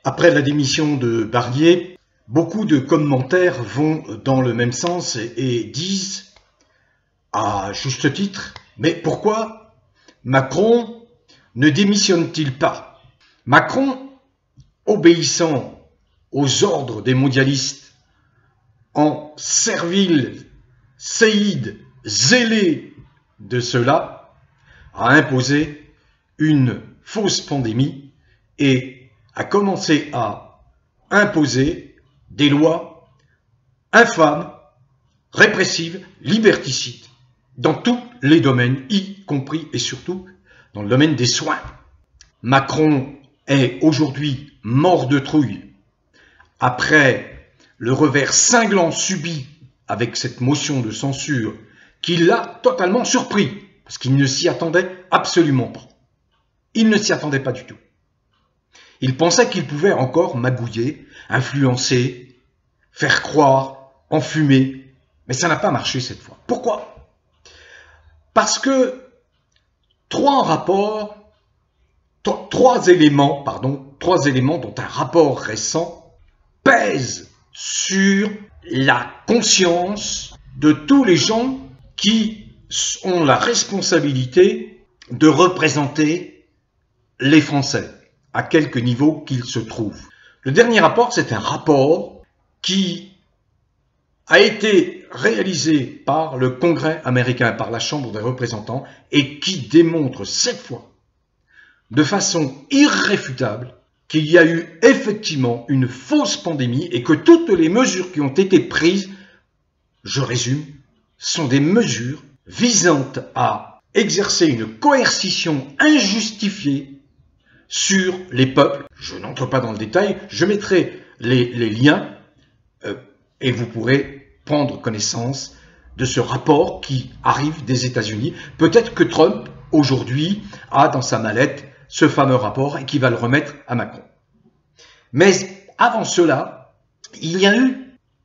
Après la démission de Barnier, beaucoup de commentaires vont dans le même sens et disent, à juste titre, mais pourquoi Macron ne démissionne-t-il pas? Macron, obéissant aux ordres des mondialistes, en servile séide zélé de cela, a imposé une fausse pandémie et a commencé à imposer des lois infâmes, répressives, liberticides, dans tous les domaines, y compris et surtout dans le domaine des soins. Macron est aujourd'hui mort de trouille après le revers cinglant subi avec cette motion de censure qui l'a totalement surpris, parce qu'il ne s'y attendait absolument pas. Il ne s'y attendait pas du tout. Il pensait qu'il pouvait encore magouiller, influencer, faire croire, enfumer, mais ça n'a pas marché cette fois. Pourquoi? Parce que trois éléments dont un rapport récent pèsent sur la conscience de tous les gens qui ont la responsabilité de représenter les Français, à quelque niveau qu'ils se trouvent. Le dernier rapport, c'est un rapport qui a été réalisé par le Congrès américain, par la Chambre des représentants, et qui démontre cette fois, de façon irréfutable, qu'il y a eu effectivement une fausse pandémie et que toutes les mesures qui ont été prises, je résume, sont des mesures visant à exercer une coercition injustifiée sur les peuples. Je n'entre pas dans le détail, je mettrai les liens et vous pourrez prendre connaissance de ce rapport qui arrive des États-Unis. Peut-être que Trump, aujourd'hui, a dans sa mallette ce fameux rapport et qui va le remettre à Macron. Mais avant cela, il y a eu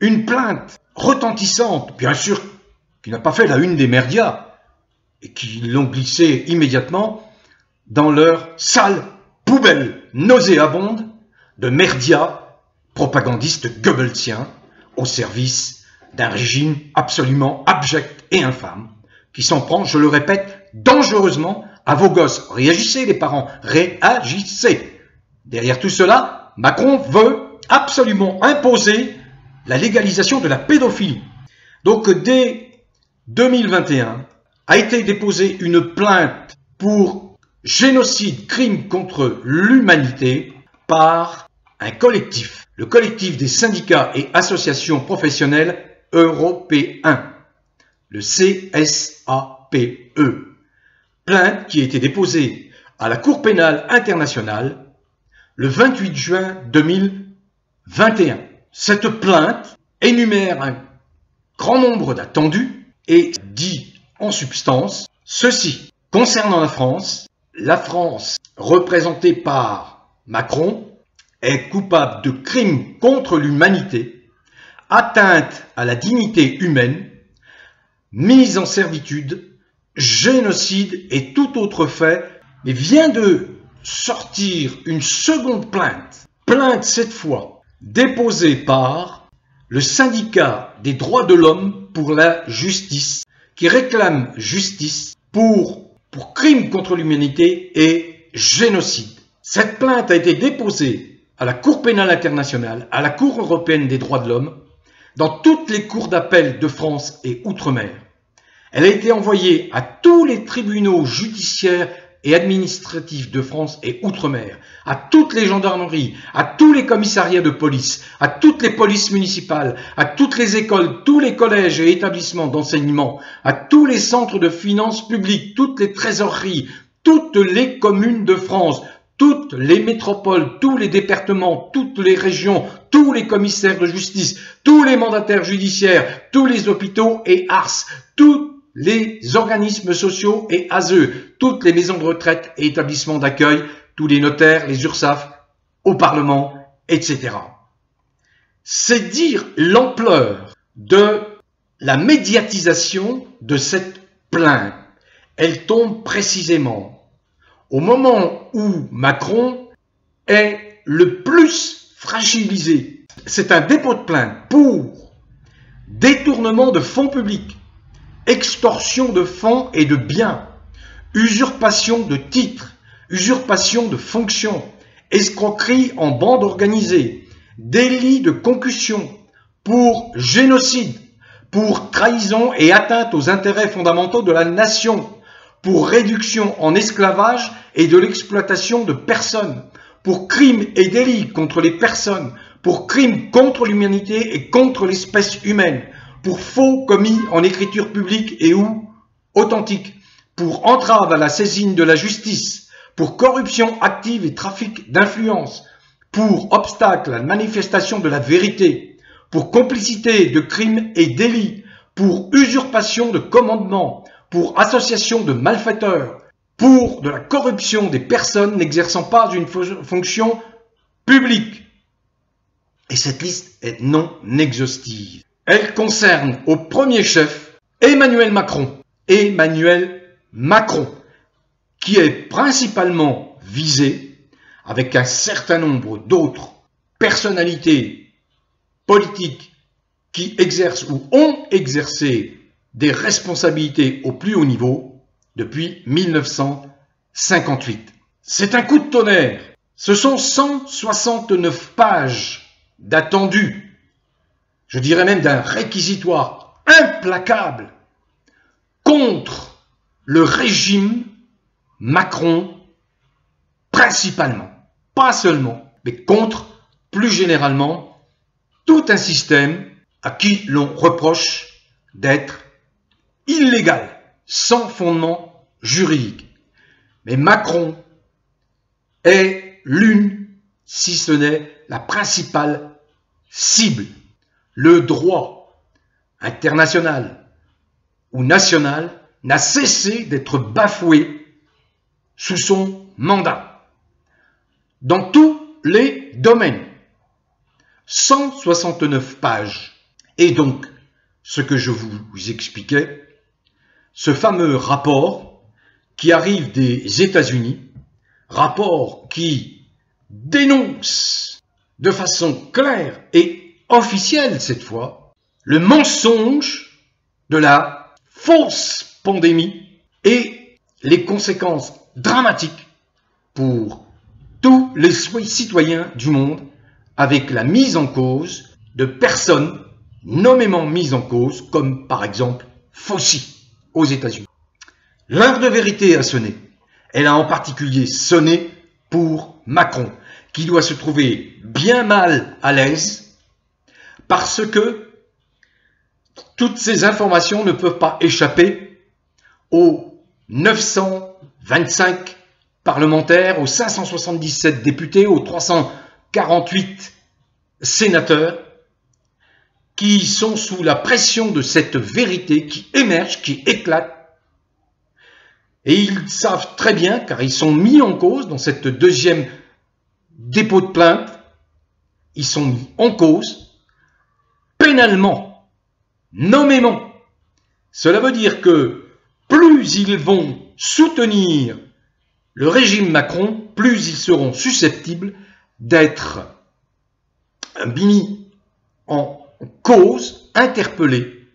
une plainte retentissante, bien sûr, qui n'a pas fait la une des médias et qui l'ont glissée immédiatement dans leur sale poubelle nauséabonde de merdias propagandistes goebbelsiens au service d'un régime absolument abject et infâme qui s'en prend, je le répète, dangereusement à vos gosses. Réagissez les parents, réagissez. Derrière tout cela, Macron veut absolument imposer la légalisation de la pédophilie. Donc dès 2021 a été déposée une plainte pour génocide, crime contre l'humanité par un collectif, le collectif des syndicats et associations professionnelles européens, le CSAPE. Plainte qui a été déposée à la Cour pénale internationale le 28 juin 2021. Cette plainte énumère un grand nombre d'attendus et dit en substance ceci. Concernant la France représentée par Macron, est coupable de crimes contre l'humanité, atteinte à la dignité humaine, mise en servitude, génocide et tout autre fait, mais vient de sortir une seconde plainte. Plainte cette fois déposée par le syndicat des droits de l'homme pour la justice, qui réclame justice pour crimes contre l'humanité et génocide. Cette plainte a été déposée à la Cour pénale internationale, à la Cour européenne des droits de l'homme, dans toutes les cours d'appel de France et Outre-mer. Elle a été envoyée à tous les tribunaux judiciaires et administratifs de France et Outre-mer, à toutes les gendarmeries, à tous les commissariats de police, à toutes les polices municipales, à toutes les écoles, tous les collèges et établissements d'enseignement, à tous les centres de finances publiques, toutes les trésoreries, toutes les communes de France, toutes les métropoles, tous les départements, toutes les régions, tous les commissaires de justice, tous les mandataires judiciaires, tous les hôpitaux et ARS, tous les organismes sociaux et ASE, toutes les maisons de retraite et établissements d'accueil, tous les notaires, les URSSAF, au Parlement, etc. C'est dire l'ampleur de la médiatisation de cette plainte. Elle tombe précisément au moment où Macron est le plus fragilisé. C'est un dépôt de plainte pour détournement de fonds publics, extorsion de fonds et de biens, usurpation de titres, usurpation de fonctions, escroquerie en bande organisée, délit de concussion, pour génocide, pour trahison et atteinte aux intérêts fondamentaux de la nation, pour réduction en esclavage et de l'exploitation de personnes, pour crimes et délits contre les personnes, pour crimes contre l'humanité et contre l'espèce humaine, pour faux commis en écriture publique et ou authentique, pour entrave à la saisine de la justice, pour corruption active et trafic d'influence, pour obstacle à la manifestation de la vérité, pour complicité de crimes et délits, pour usurpation de commandement, pour association de malfaiteurs, pour de la corruption des personnes n'exerçant pas une fonction publique. Et cette liste est non exhaustive. Elle concerne au premier chef Emmanuel Macron. Emmanuel Macron, qui est principalement visé avec un certain nombre d'autres personnalités politiques qui exercent ou ont exercé des responsabilités au plus haut niveau depuis 1958. C'est un coup de tonnerre. Ce sont 169 pages d'attendu, je dirais même d'un réquisitoire implacable contre le régime Macron, principalement, pas seulement, mais contre, plus généralement, tout un système à qui l'on reproche d'être illégal, sans fondement juridique. Mais Macron est l'une, si ce n'est la principale cible. Le droit international ou national n'a cessé d'être bafoué sous son mandat, dans tous les domaines. 169 pages. Et donc, ce que je vous expliquais, ce fameux rapport qui arrive des États-Unis, rapport qui dénonce de façon claire et officielle cette fois, le mensonge de la fausse pandémie et les conséquences dramatiques pour tous les citoyens du monde avec la mise en cause de personnes nommément mises en cause, comme par exemple Fauci aux États-Unis. L'heure de vérité a sonné. Elle a en particulier sonné pour Macron, qui doit se trouver bien mal à l'aise parce que toutes ces informations ne peuvent pas échapper aux 925 parlementaires, aux 577 députés, aux 348 sénateurs qui sont sous la pression de cette vérité qui émerge, qui éclate. Et ils savent très bien, car ils sont mis en cause dans cette deuxième dépôt de plainte, ils sont mis en cause pénalement, nommément. Cela veut dire que plus ils vont soutenir le régime Macron, plus ils seront susceptibles d'être mis en cause, interpellés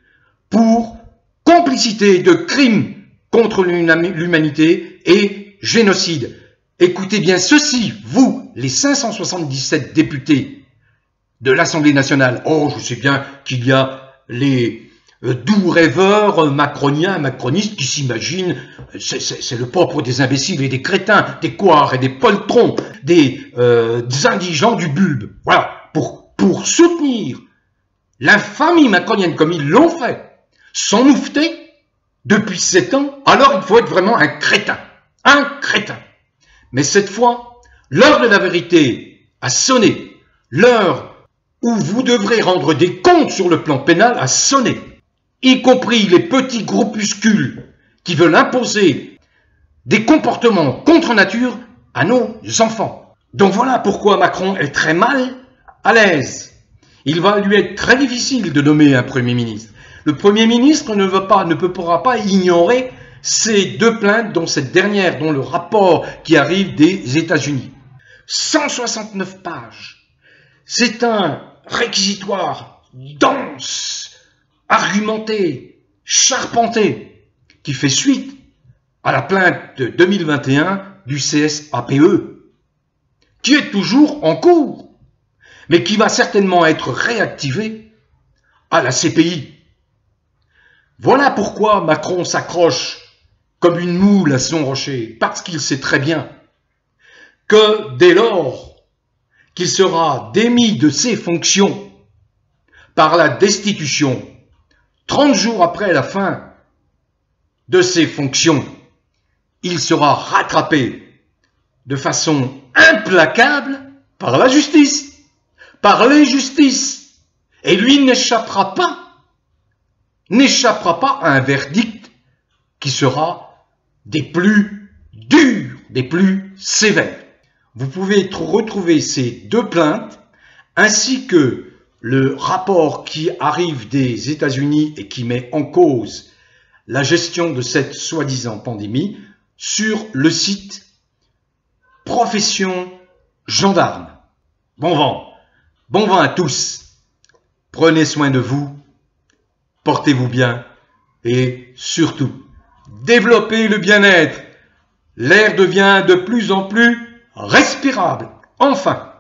pour complicité de crimes contre l'humanité et génocide. Écoutez bien ceci, vous, les 577 députés de l'Assemblée nationale. Oh, je sais bien qu'il y a les doux rêveurs macroniens, macronistes qui s'imaginent, c'est le propre des imbéciles et des crétins, des couards et des poltrons, des indigents du bulbe. Voilà, pour soutenir l'infamie macronienne comme ils l'ont fait, sans moufter, depuis 7 ans, alors il faut être vraiment un crétin. Un crétin. Mais cette fois, l'heure de la vérité a sonné. L'heure où vous devrez rendre des comptes sur le plan pénal a sonné. Y compris les petits groupuscules qui veulent imposer des comportements contre nature à nos enfants. Donc voilà pourquoi Macron est très mal à l'aise. Il va lui être très difficile de nommer un Premier ministre. Le Premier ministre ne pourra pas ignorer ces deux plaintes, dont cette dernière, dont le rapport qui arrive des États-Unis. 169 pages. C'est un réquisitoire dense, argumenté, charpenté, qui fait suite à la plainte de 2021 du CSAPE, qui est toujours en cours, mais qui va certainement être réactivé à la CPI. Voilà pourquoi Macron s'accroche comme une moule à son rocher, parce qu'il sait très bien que dès lors qu'il sera démis de ses fonctions par la destitution, 30 jours après la fin de ses fonctions, il sera rattrapé de façon implacable par la justice, par les justices, et lui n'échappera pas à un verdict qui sera des plus durs, des plus sévères. Vous pouvez retrouver ces deux plaintes, ainsi que le rapport qui arrive des États-Unis et qui met en cause la gestion de cette soi-disant pandémie, sur le site Profession Gendarme. Bon vent à tous. Prenez soin de vous, portez-vous bien et surtout, développez le bien-être. L'air devient de plus en plus respirable. Enfin.